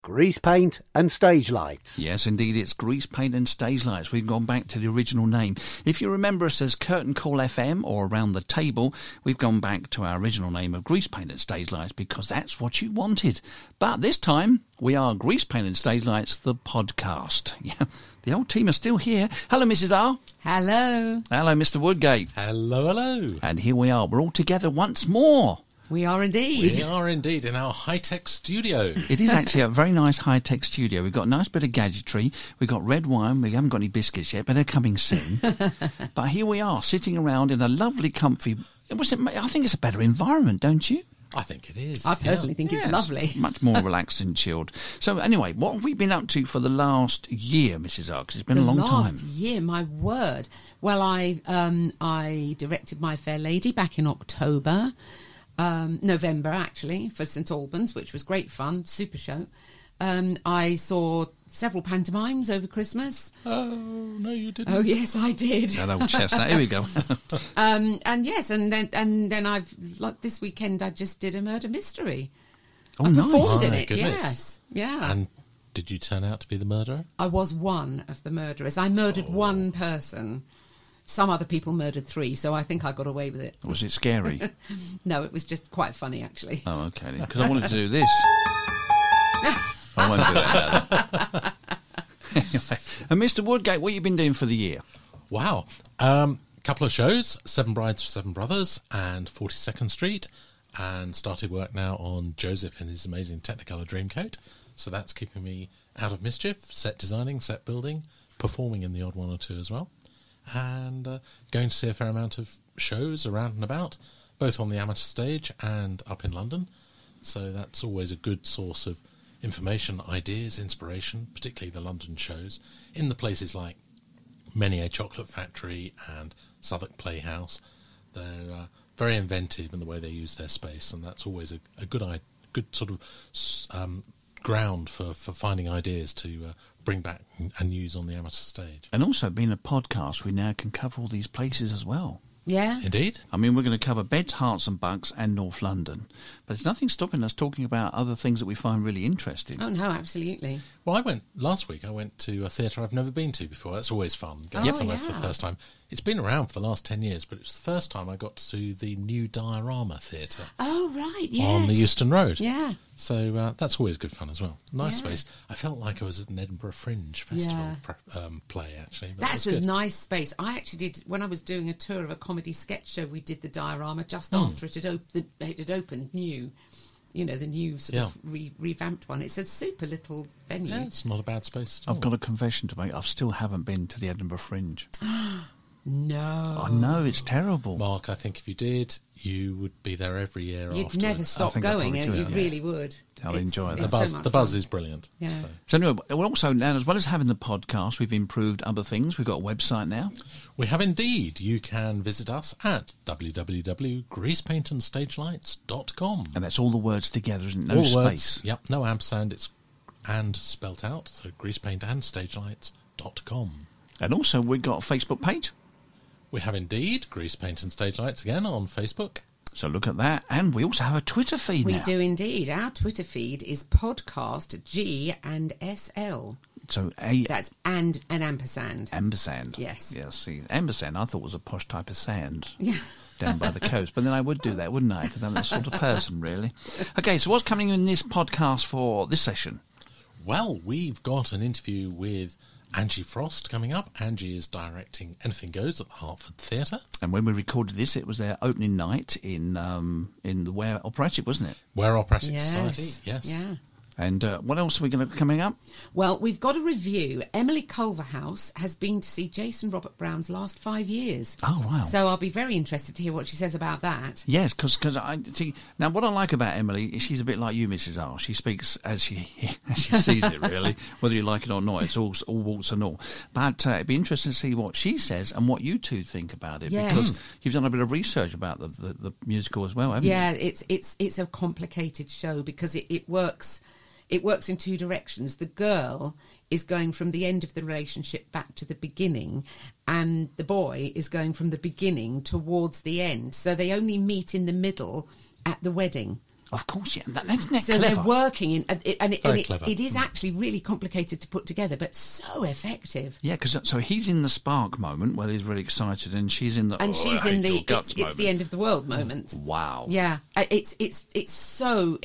Grease paint and stage lights. Yes, indeed, it's Grease Paint and Stage Lights. We've gone back to the original name. If you remember us as Curtain Call FM or Around the Table, we've gone back to our original name of Grease Paint and Stage Lights because that's what you wanted. But this time, we are Grease Paint and Stage Lights, the podcast. Yeah, the old team are still here. Hello, Mrs. R. Hello. Hello, Mr. Woodgate. Hello, hello. And here we are. We're all together once more. We are indeed. We are indeed in our high-tech studio. It is actually a very nice high-tech studio. We've got a nice bit of gadgetry. We've got red wine. We haven't got any biscuits yet, but they're coming soon. But here we are, sitting around in a lovely, comfy... I think it's a better environment, don't you? I think it is. I personally think it's lovely. Much more relaxed and chilled. So anyway, what have we been up to for the last year, Mrs. R? 'Cause it's been a long time. Last year, my word. Well, I directed My Fair Lady back in October... November, actually, for St Albans, which was great fun, super show. I saw several pantomimes over Christmas. Oh, no, you didn't. Oh, yes, I did. That old chestnut. Here we go. And then I've, like this weekend, I just did a murder mystery. Oh, I nice. performed in My it, goodness. yes. Yeah. And did you turn out to be the murderer? I was one of the murderers. I murdered one person. Some other people murdered 3, so I think I got away with it. Was it scary? No, it was just quite funny, actually. Oh, okay. Because I wanted to do this. I won't do that. Anyway. And Mr. Woodgate, what have you been doing for the year? Wow. Couple of shows, Seven Brides for Seven Brothers and 42nd Street, and started work now on Joseph and his amazing Technicolor Dreamcoat. So that's keeping me out of mischief, set designing, set building, performing in the odd one or two as well. And going to see a fair amount of shows around and about, both on the amateur stage and up in London. So that's always a good source of information, ideas, inspiration, particularly the London shows, in the places like Many a Chocolate Factory and Southwark Playhouse. They're very inventive in the way they use their space, and that's always a good sort of ground for finding ideas to bring back and use on the amateur stage. And also, being a podcast, we now can cover all these places as well. Yeah. Indeed. I mean, we're going to cover Beds, Hearts and Bucks and North London. But there's nothing stopping us talking about other things that we find really interesting. Oh, no, absolutely. Well, last week I went to a theatre I've never been to before. That's always fun, going somewhere for the first time. It's been around for the last 10 years, but it was the first time I got to the new Diorama Theatre. Oh, right, yes. On the Euston Road. Yeah. So that's always good fun as well. Nice space. I felt like I was at an Edinburgh Fringe Festival play, actually. But that's a nice space. I actually did, when I was doing a tour of a comedy sketch show, we did the Diorama just after it had opened new. You know, the new sort of revamped one. It's a super little venue. Yeah, it's not a bad space at all. I've got a confession to make. I still haven't been to the Edinburgh Fringe. No. I know, it's terrible. Mark, I think if you did, you would be there every year You'd afterwards. never stop going, and you really would. I'll enjoy it. The buzz is brilliant. Yeah. So anyway, we're also now, as well as having the podcast, we've improved other things. We've got a website now. We have indeed. You can visit us at www.greasepaintandstagelights.com. And that's all the words together, isn't it? No all space. Words, yep, no ampersand. It's and spelt out. So greasepaintandstagelights.com. And also, we've got a Facebook page. We have indeed Grease Paint and Stage Lights again on Facebook. So look at that. And we also have a Twitter feed now. We do indeed. Our Twitter feed is podcast G and SL. So that's and an ampersand. Ampersand. Yes. Yes. See, ampersand I thought was a posh type of sand. Yeah. Down by the coast. But then I would do that, wouldn't I? Because I'm that sort of person, really. Okay, so what's coming in this podcast for this session? Well, we've got an interview with Angie Frost coming up. Angie is directing Anything Goes at the Hertford Theatre. And when we recorded this, it was their opening night in the Ware Operatic, wasn't it? Ware Operatic Society, yes. Yeah. And what else are we going to coming up? Well, we've got a review. Emily Culverhouse has been to see Jason Robert Brown's last 5 years. Oh, wow. So I'll be very interested to hear what she says about that. Yes, because I see. Now, what I like about Emily is she's a bit like you, Mrs. R. She speaks as she sees it, really, whether you like it or not. It's all warts and all. But it'd be interesting to see what she says and what you two think about it. Yes. Because you've done a bit of research about the musical as well, haven't you? Yeah, it's a complicated show because it works. It works in two directions. The girl is going from the end of the relationship back to the beginning, and the boy is going from the beginning towards the end. So they only meet in the middle at the wedding. Of course, yeah. That's not So clever. they're working in, Clever. it is actually really complicated to put together, but so effective. Yeah, because so he's in the spark moment where he's really excited, and she's in the She's I in hate your the guts it's moment. the end of the world moment. Wow. Yeah, it's so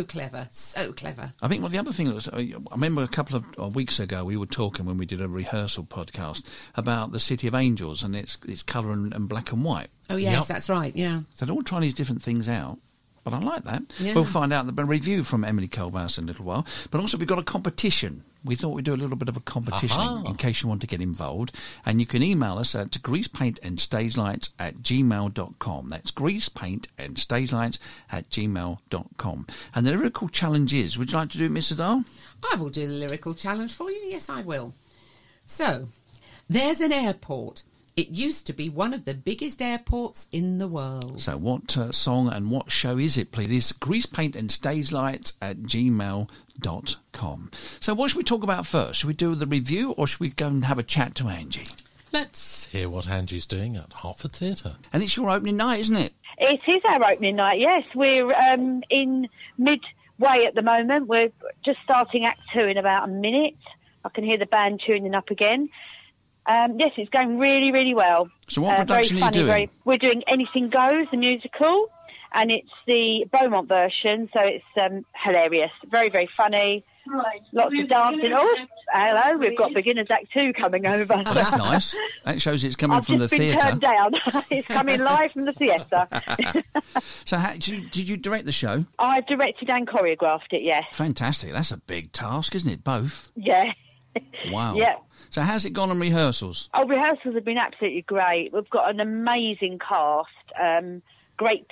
clever, so clever. I think the other thing that was, I remember a couple of weeks ago we were talking when we did a rehearsal podcast about the City of Angels and its colour and black and white. Oh yes, Yep. that's right. Yeah. So they're all trying these different things out. But I like that. Yeah. We'll find out the review from Emily Colbass in a little while. But also we've got a competition. We thought we'd do a little bit of a competition Aha. in case you want to get involved. And you can email us at greasepaintandstagelights@gmail.com. That's greasepaintandstagelights@gmail.com. And the lyrical challenge is, would you like to do it, Mrs. Dahl? I will do the lyrical challenge for you. Yes, I will. So, there's an airport. It used to be one of the biggest airports in the world. So what song and what show is it, please? It's greasepaintandstagelights@gmail.com. So what should we talk about first? Should we do the review or should we go and have a chat to Angie? Let's hear what Angie's doing at Hertford Theatre. And it's your opening night, isn't it? It is our opening night, yes. We're in midway at the moment. We're just starting Act 2 in about a minute. I can hear the band tuning up again. Yes, it's going really, really well. So what production very are you funny, doing? We're doing Anything Goes, the musical, and it's the Beaumont version, so it's hilarious. Very, very funny. Lots of dancing. Oh, hello, we've got Beginners Act 2 coming over. Oh, that's nice. That shows it's coming I've from the just been theatre. turned down. It's coming live from the theatre. So did you direct the show? I directed and choreographed it, yes. Fantastic. That's a big task, isn't it? Both. Yeah. Wow. Yeah. So how's it gone on rehearsals? Oh, rehearsals have been absolutely great. We've got an amazing cast, great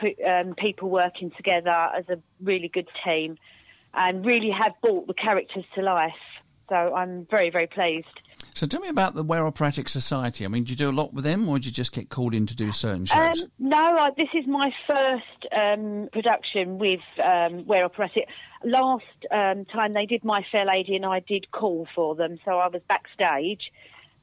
people working together as a really good team, and really have brought the characters to life. So I'm very, very pleased. So tell me about the Ware Operatic Society. I mean, do you do a lot with them or do you just get called in to do certain shows? No, this is my first production with Ware Operatic. Last time they did My Fair Lady and I did call for them, so I was backstage.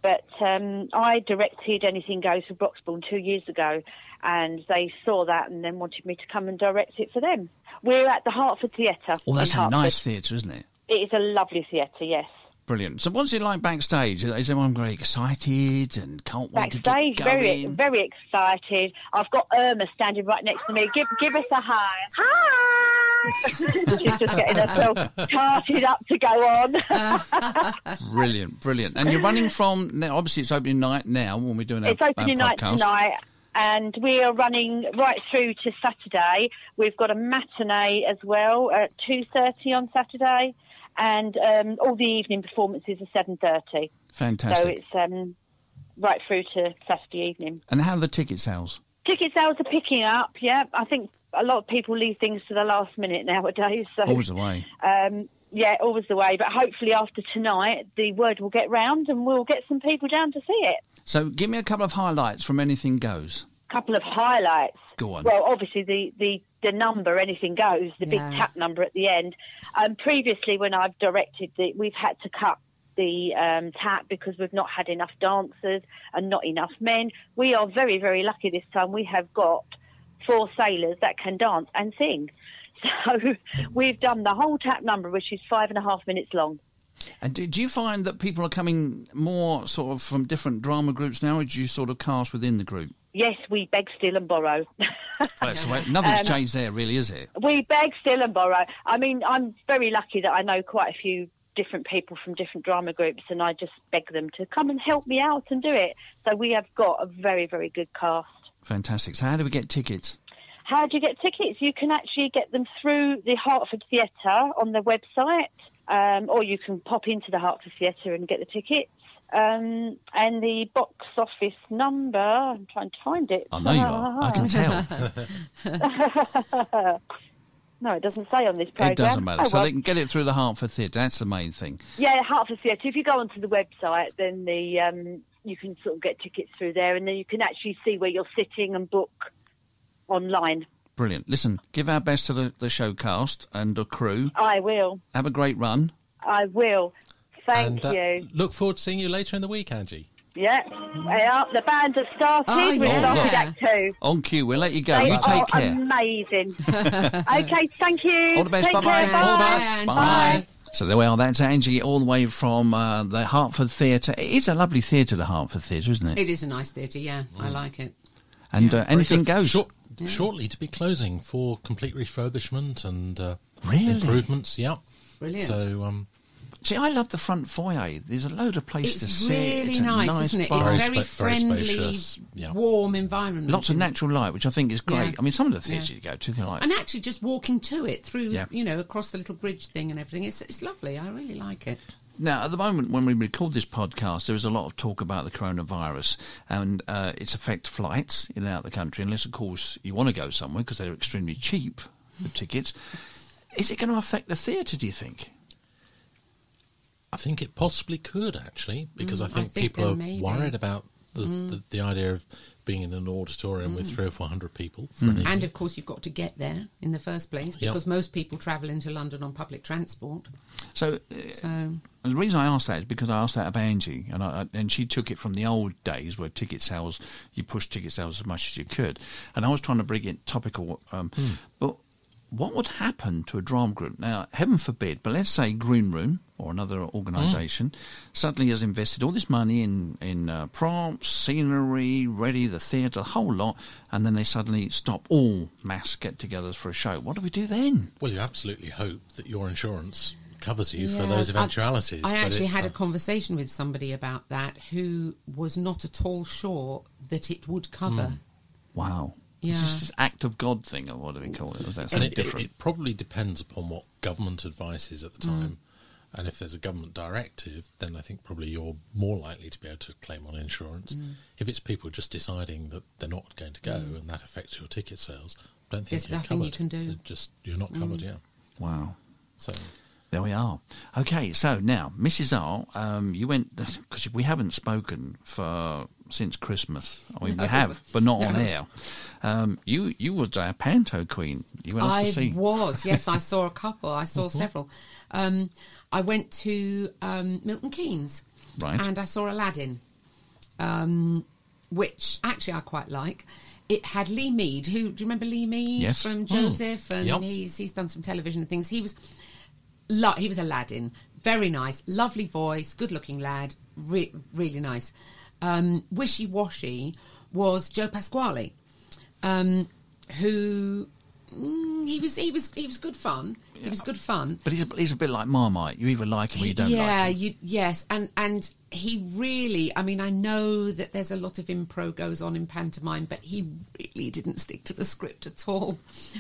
But I directed Anything Goes for Broxbourne 2 years ago, and they saw that and then wanted me to come and direct it for them. We're at the Hertford Theatre. Oh, that's in a Hertford. nice theatre, isn't it? It is a lovely theatre, yes. Brilliant. So what's it like backstage? Is everyone very excited and can't wait to Backstage, get very, going? very excited. I've got Irma standing right next to me. Give us a hi. Hi! She's just getting herself tarted up to go on. Brilliant, brilliant. And you're running from, now, obviously it's opening night now when we're doing It's our opening night podcast. tonight, and we are running right through to Saturday. We've got a matinee as well at 2:30 on Saturday, and all the evening performances are 7:30. Fantastic. So it's right through to Saturday evening. And how are the ticket sales? Ticket sales are picking up, yeah. I think a lot of people leave things to the last minute nowadays. So, Always the way. yeah, always the way. But hopefully after tonight, the word will get round and we'll get some people down to see it. So give me a couple of highlights from Anything Goes. Couple of highlights. Go on. Well, obviously the number, Anything Goes, the big Yeah. tap number at the end. Previously, when I've directed we've had to cut the tap because we've not had enough dancers and not enough men. We are very, very lucky this time. We have got 4 sailors that can dance and sing. So we've done the whole tap number, which is 5.5 minutes long. And do you find that people are coming more sort of from different drama groups now, or do you sort of cast within the group? Yes, we beg, steal and borrow. That's the way. Nothing's changed there, really, is it? We beg, steal and borrow. I mean, I'm very lucky that I know quite a few different people from different drama groups, and I just beg them to come and help me out and do it. So we have got a very, very good cast. Fantastic. So how do we get tickets? How do you get tickets? You can actually get them through the Hertford Theatre on the website, or you can pop into the Hertford Theatre and get the tickets. And the box office number, I'm trying to find it. I know you are. I can tell. No, it doesn't say on this programme. It doesn't matter. Oh, So well. they can get it through the Hertford Theatre. That's the main thing. Yeah, Hertford Theatre. If you go onto the website, then you can sort of get tickets through there, and then you can actually see where you're sitting and book online. Brilliant. Listen, give our best to the show cast and the crew. I will. Have a great run. I will. Thank and you. look forward to seeing you later in the week, Angie. Yeah, the band has started. Oh, We've yeah. started Act 2. On cue. We'll let you go. They You are take care. amazing. Okay, thank you. All the best. Take Bye-bye. care. All the Bye. best. Bye. Bye. So there we are. That's Angie, all the way from the Hertford Theatre. It is a lovely theatre, the Hertford Theatre, isn't it? It is a nice theatre, yeah. I like it. And anything goes. Shortly to be closing for complete refurbishment and Really? improvements. Yeah. Brilliant. So See, I love the front foyer. There's a load of place to It's sit. really It's a nice, isn't it? bar. It's Very very very friendly, spacious, yeah. warm environment. Lots of natural light, which I think is great. Yeah. I mean, some of the theatres Yeah. you go to, they're like... And actually just walking to it through, Yeah. across the little bridge thing and everything. It's lovely. I really like it. Now, at the moment, when we record this podcast, there is a lot of talk about the coronavirus and its affect flights in and out of the country, unless, of course, you want to go somewhere because they're extremely cheap, the tickets. Is it going to affect the theatre, do you think? I think it possibly could, actually, because I think think people there are may be. worried about the idea of being in an auditorium with 300 or 400 people for an evening. And, of course, you've got to get there in the first place Yep. because most people travel into London on public transport. So, So, the reason I asked that is because I asked that of Angie, and she took it from the old days where ticket sales, you pushed ticket sales as much as you could. And I was trying to bring it topical. But what would happen to a drama group? Now, heaven forbid, but let's say Green Room or another organisation suddenly has invested all this money in props, scenery, ready, the theatre, a whole lot, and then they suddenly stop all mass get-togethers for a show. What do we do then? Well, you absolutely hope that your insurance covers you for yeah, those eventualities. I but actually it's, had a conversation with somebody about that who was not at all sure that it would cover. Wow. Yeah. Is this act of God thing, or what do we call it? Or is that and something it different? probably depends upon what government advice is at the time. And if there's a government directive, then I think probably you're more likely to be able to claim on insurance. If it's people just deciding that they're not going to go and that affects your ticket sales, I don't think There's you're nothing covered. you can do. You're not covered, yeah. Wow. So There we are. Okay, so now, Mrs. R, you went, because we haven't spoken since Christmas. I mean, we have, but not on air. You were our panto queen. You went off to see. I was, yes. I saw a couple. I saw several. I went to Milton Keynes. Right. And I saw Aladdin, which actually I quite like. It had Lee Mead. Do you remember Lee Mead Yes. from Joseph? And Yep. he's done some television and things. He was Aladdin. Very nice, lovely voice, good-looking lad, really nice. Wishy Washy was Joe Pasquale, who he was good fun. He was good fun. But he's a bit like Marmite. You either like him or you don't like him. Yes, and he really, I mean, I know that there's a lot of impro goes on in pantomime, but he really didn't stick to the script at all.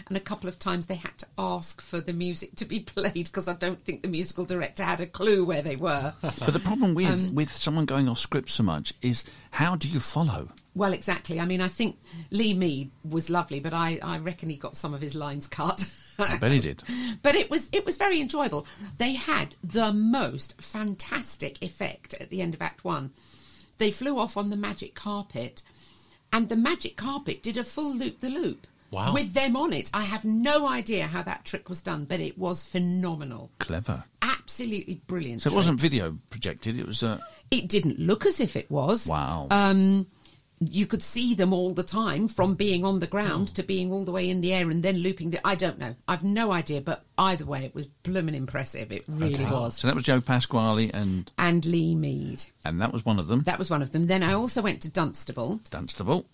And a couple of times they had to ask for the music to be played because I don't think the musical director had a clue where they were. But the problem with someone going off script so much is how do you follow? Well, exactly. I mean, I think Lee Mead was lovely, but I reckon he got some of his lines cut. I bet he did. But it was very enjoyable. They had the most fantastic effect at the end of Act 1. They flew off on the magic carpet, and the magic carpet did a full loop-the-loop. Wow. With them on it. I have no idea how that trick was done, but it was phenomenal. Clever. Absolutely brilliant. So it trick. wasn't video projected, it was... It didn't look as if it was. Wow. You could see them all the time from being on the ground to being all the way in the air and then looping. I don't know. I've no idea, but either way, it was blooming impressive. It really was. So that was Joe Pasquale And Lee Mead. and that was one of them. That was one of them. Then I also went to Dunstable Dunstable.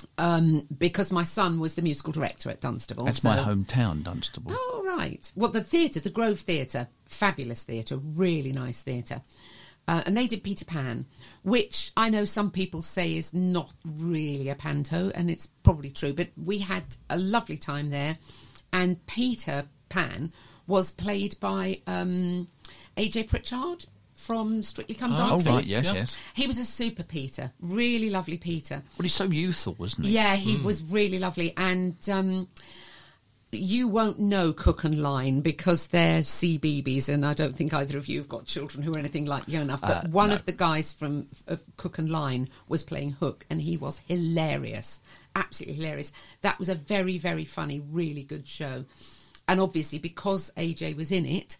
because my son was the musical director at Dunstable. That's my hometown, Dunstable. Oh, right. Well, the theatre, the Grove Theatre, fabulous theatre, really nice theatre. And they did Peter Pan, which I know some people say is not really a panto, and it's probably true, but we had a lovely time there. And Peter Pan was played by AJ Pritchard from Strictly Come Oh, Dancing. right, yes, Yeah. yes. He was a super Peter, really lovely Peter. Well, he's so youthful, wasn't he? Yeah, he was really lovely. And you won't know Cook and Line because they're CBeebies, and I don't think either of you have got children who are anything like young enough. But one of the guys from Cook and Line was playing Hook, and he was hilarious, absolutely hilarious. That was a very, very funny, really good show. And obviously, because AJ was in it,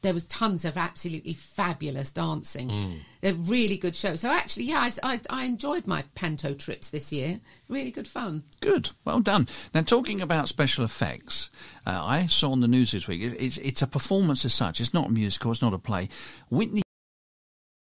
there was tons of absolutely fabulous dancing. They're really good shows. So actually, yeah, I enjoyed my panto trips this year. Really good fun. Good, well done. Now, talking about special effects, I saw on the news this week, it's a performance as such. It's not a musical, it's not a play. Whitney